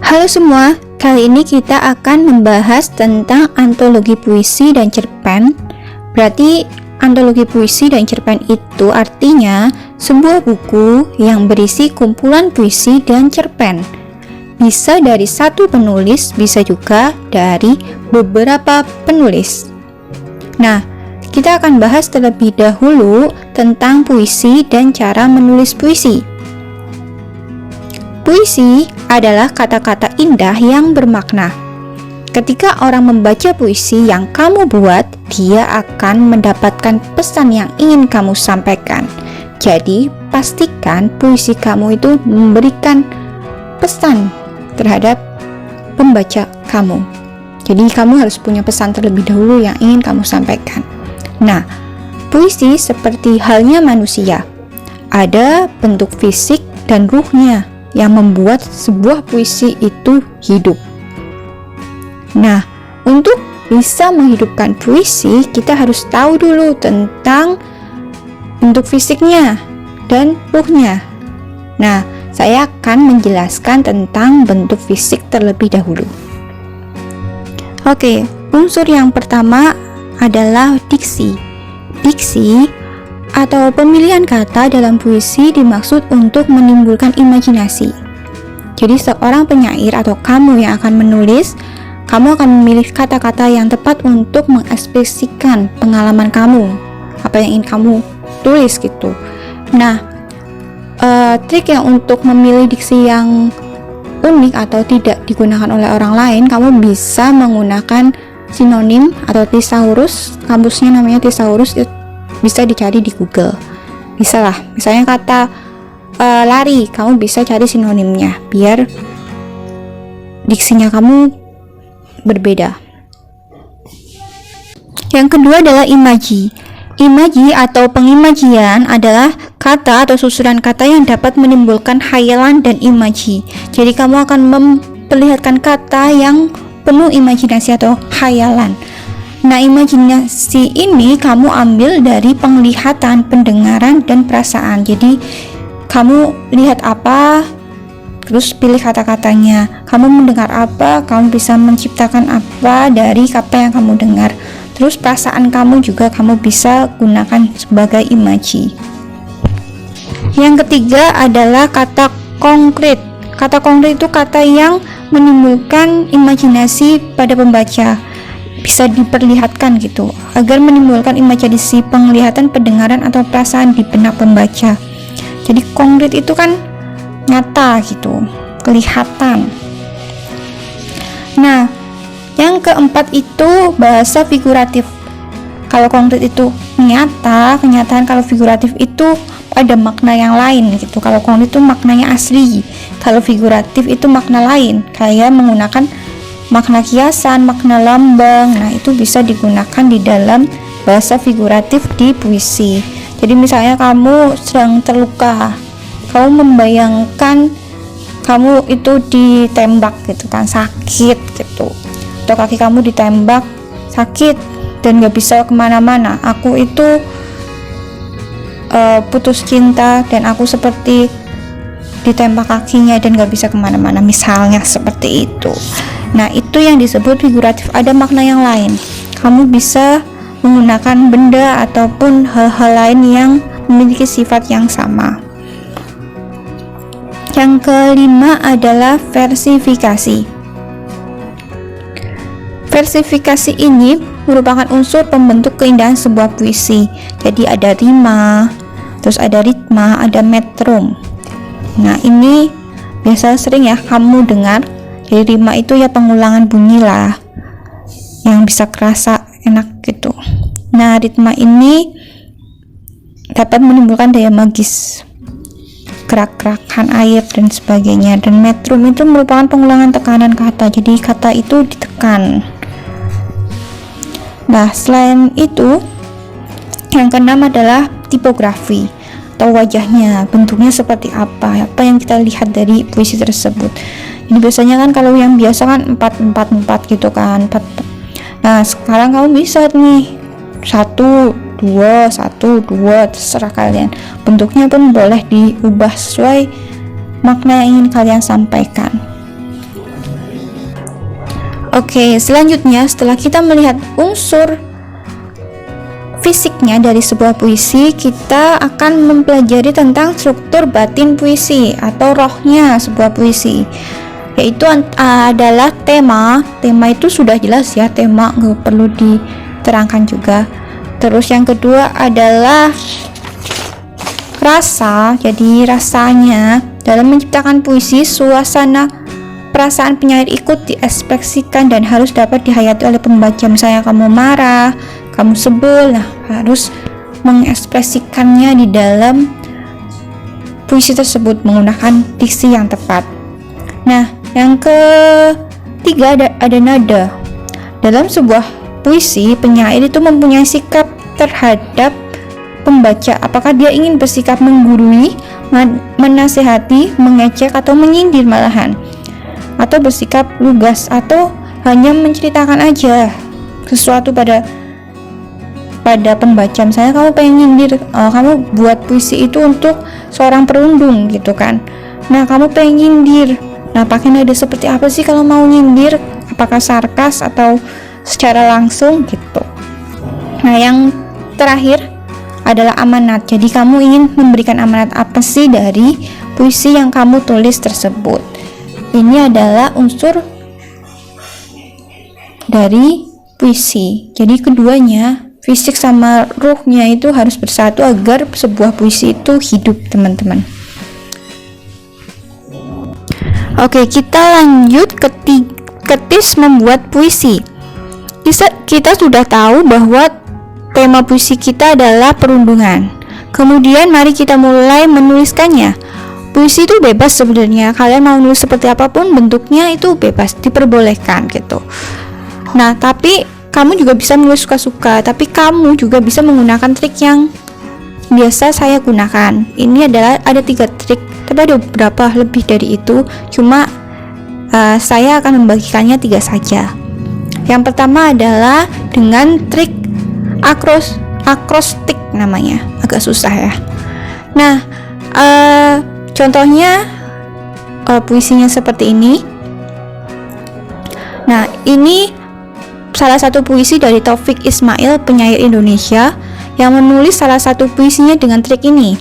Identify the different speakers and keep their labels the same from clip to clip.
Speaker 1: Halo semua, kali ini kita akan membahas tentang antologi puisi dan cerpen. Berarti antologi puisi dan cerpen itu artinya sebuah buku yang berisi kumpulan puisi dan cerpen. Bisa dari satu penulis, bisa juga dari beberapa penulis. Nah, kita akan bahas terlebih dahulu tentang puisi dan cara menulis puisi. Puisi adalah kata-kata indah yang bermakna. Ketika orang membaca puisi yang kamu buat, dia akan mendapatkan pesan yang ingin kamu sampaikan. Jadi, pastikan puisi kamu itu memberikan pesan terhadap pembaca kamu. Jadi, kamu harus punya pesan terlebih dahulu yang ingin kamu sampaikan. Nah, puisi seperti halnya manusia. Ada bentuk fisik dan ruhnya yang membuat sebuah puisi itu hidup. Nah, untuk bisa menghidupkan puisi, kita harus tahu dulu tentang bentuk fisiknya dan ruhnya. Nah, saya akan menjelaskan tentang bentuk fisik terlebih dahulu. Oke, unsur yang pertama adalah diksi. Diksi atau pemilihan kata dalam puisi dimaksud untuk menimbulkan imajinasi. Jadi seorang penyair atau kamu yang akan menulis, kamu akan memilih kata-kata yang tepat untuk mengekspresikan pengalaman kamu, apa yang ingin kamu tulis gitu. Nah, trik yang untuk memilih diksi yang unik atau tidak digunakan oleh orang lain, kamu bisa menggunakan sinonim atau thesaurus. Kamusnya namanya thesaurus, bisa dicari di Google. Bisa lah, misalnya kata lari, kamu bisa cari sinonimnya biar diksinya kamu berbeda. Yang kedua adalah imaji. Imaji atau pengimajian adalah kata atau susunan kata yang dapat menimbulkan khayalan dan imaji. Jadi kamu akan memperlihatkan kata yang penuh imajinasi atau khayalan. Nah, imajinasi ini kamu ambil dari penglihatan, pendengaran, dan perasaan. Jadi, kamu lihat apa, terus pilih kata-katanya. Kamu mendengar apa, kamu bisa menciptakan apa dari apa yang kamu dengar. Terus perasaan kamu juga kamu bisa gunakan sebagai imaji. Yang ketiga adalah kata konkret. Kata konkret itu kata yang menimbulkan imajinasi pada pembaca. Bisa diperlihatkan gitu, agar menimbulkan imajinasi penglihatan, pendengaran, atau perasaan di benak pembaca. Jadi konkret itu kan nyata gitu, kelihatan. Nah, yang keempat itu bahasa figuratif. Kalau konkret itu nyata, kenyataan. Kalau figuratif itu ada makna yang lain gitu. Kalau konkret itu maknanya asli, kalau figuratif itu makna lain, kayak menggunakan makna kiasan, makna lambang. Nah, itu bisa digunakan di dalam bahasa figuratif di puisi. Jadi misalnya kamu sedang terluka, kamu membayangkan kamu itu ditembak gitu kan, sakit gitu, atau kaki kamu ditembak sakit dan gak bisa kemana-mana. Aku itu putus cinta dan aku seperti ditembak kakinya dan gak bisa kemana-mana, misalnya seperti itu. Nah, itu yang disebut figuratif, ada makna yang lain. Kamu bisa menggunakan benda ataupun hal-hal lain yang memiliki sifat yang sama. Yang kelima adalah versifikasi. Versifikasi ini merupakan unsur pembentuk keindahan sebuah puisi. Jadi ada rima, terus ada ritma, ada metrum. Nah, ini biasa sering ya kamu dengar. Jadi rima itu ya pengulangan bunyi lah yang bisa kerasa enak gitu. Nah, ritma ini dapat menimbulkan daya magis, gerak-gerakan air dan sebagainya. Dan metrum itu merupakan pengulangan tekanan kata, jadi kata itu ditekan. Nah, selain itu yang keenam adalah tipografi atau wajahnya, bentuknya seperti apa yang kita lihat dari puisi tersebut. Ini biasanya kan kalau yang biasa kan 4 gitu kan, 4. Nah, sekarang kamu bisa nih 1 2, 1, 2, terserah kalian. Bentuknya pun boleh diubah sesuai makna yang ingin kalian sampaikan. Oke, selanjutnya setelah kita melihat unsur fisiknya dari sebuah puisi, kita akan mempelajari tentang struktur batin puisi atau rohnya sebuah puisi, yaitu adalah tema. Tema itu sudah jelas ya, tema nggak perlu diterangkan juga. Terus yang kedua adalah rasa. Jadi rasanya dalam menciptakan puisi, suasana perasaan penyair ikut diekspresikan dan harus dapat dihayati oleh pembaca. Misalnya kamu marah, kamu sebel, nah harus mengekspresikannya di dalam puisi tersebut menggunakan diksi yang tepat. Nah, yang ketiga ada nada. Dalam sebuah puisi, penyair itu mempunyai sikap terhadap pembaca. Apakah dia ingin bersikap menggurui, menasihati, mengejek, atau menyindir malahan, atau bersikap lugas, atau hanya menceritakan aja sesuatu pada pembaca. Misalnya kamu pengen nyindir, kamu buat puisi itu untuk seorang perundung gitu kan. Nah, kamu pengen nyindir, nah pakai nada seperti apa sih kalau mau nyindir? Apakah sarkas atau secara langsung gitu. Nah, yang terakhir adalah amanat. Jadi kamu ingin memberikan amanat apa sih dari puisi yang kamu tulis tersebut? Ini adalah unsur dari puisi. Jadi keduanya, fisik sama ruhnya itu harus bersatu agar sebuah puisi itu hidup, teman-teman. Oke, kita lanjut ke tips membuat puisi. Kita sudah tahu bahwa tema puisi kita adalah perundungan. Kemudian mari kita mulai menuliskannya. Puisi itu bebas sebenarnya, kalian mau nulis seperti apapun bentuknya itu bebas, diperbolehkan gitu. Nah, tapi kamu juga bisa menulis suka-suka, tapi kamu juga bisa menggunakan trik yang biasa saya gunakan. Ini adalah ada 3 trik, tapi ada beberapa lebih dari itu, cuma saya akan membagikannya 3 saja. Yang pertama adalah dengan trik akrostik namanya, agak susah ya. Nah, contohnya puisinya seperti ini. Nah, ini salah satu puisi dari Taufik Ismail, penyair Indonesia, yang menulis salah satu puisinya dengan trik ini.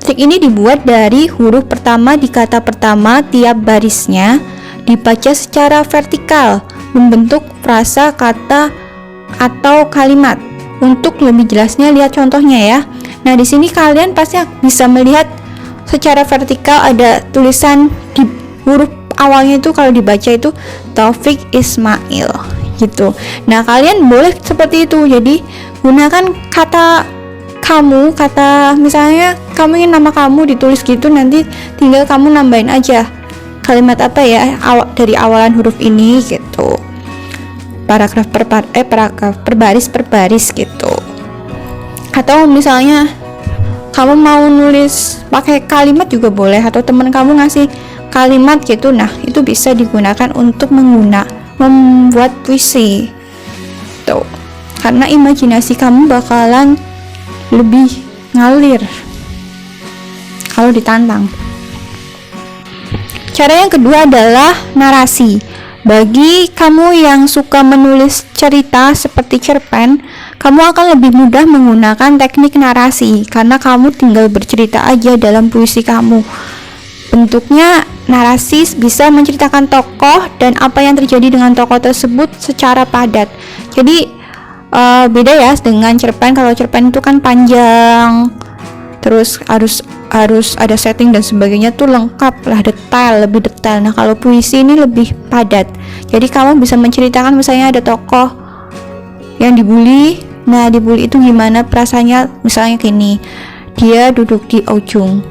Speaker 1: Trik ini dibuat dari huruf pertama di kata pertama, tiap barisnya dibaca secara vertikal, membentuk frasa, kata, atau kalimat. Untuk lebih jelasnya lihat contohnya ya. Nah, di sini kalian pasti bisa melihat secara vertikal ada tulisan di huruf awalnya itu kalau dibaca itu Taufik Ismail gitu. Nah, kalian boleh seperti itu. Jadi gunakan kata kamu, misalnya kamu ingin nama kamu ditulis gitu, nanti tinggal kamu nambahin aja kalimat apa ya dari awalan huruf ini gitu. Paragraf per baris gitu. Atau misalnya kamu mau nulis pakai kalimat juga boleh, atau teman kamu ngasih kalimat gitu. Nah, itu bisa digunakan untuk membuat puisi tuh, karena imajinasi kamu bakalan lebih ngalir kalau ditantang. Cara yang kedua adalah narasi. Bagi kamu yang suka menulis cerita seperti cerpen, kamu akan lebih mudah menggunakan teknik narasi karena kamu tinggal bercerita aja dalam puisi kamu. Bentuknya narasi bisa menceritakan tokoh dan apa yang terjadi dengan tokoh tersebut secara padat. Jadi beda ya dengan cerpen. Kalau cerpen itu kan panjang, terus harus ada setting dan sebagainya tuh lengkap lah, lebih detail. Nah, kalau puisi ini lebih padat. Jadi kamu bisa menceritakan misalnya ada tokoh yang dibully. Nah, dibully itu gimana perasaannya, misalnya gini, dia duduk di ujung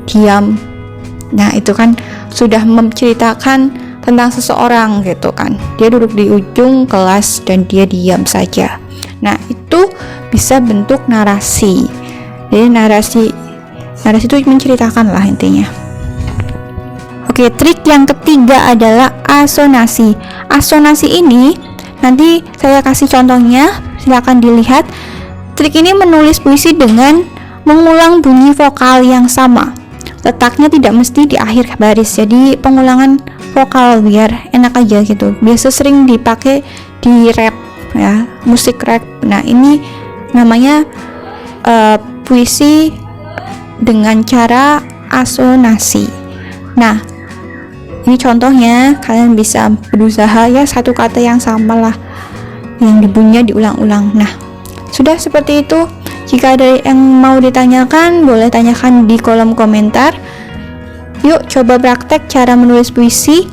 Speaker 1: diam. Nah, itu kan sudah menceritakan tentang seseorang gitu kan. Dia duduk di ujung kelas dan dia diam saja. Nah, itu bisa bentuk narasi. Jadi narasi itu menceritakan lah intinya. Oke, trik yang ketiga adalah asonasi. Asonasi ini nanti saya kasih contohnya, silakan dilihat. Trik ini menulis puisi dengan mengulang bunyi vokal yang sama. Letaknya tidak mesti di akhir baris. Jadi pengulangan vokal biar enak aja gitu. Biasa sering dipakai di rap ya, musik rap. Nah, ini namanya puisi dengan cara asonasi. Nah, ini contohnya, kalian bisa berusaha ya satu kata yang sama lah, yang dibunyinya diulang-ulang. Nah, sudah seperti itu. Jika ada yang mau ditanyakan, boleh tanyakan di kolom komentar. Yuk coba praktek cara menulis puisi.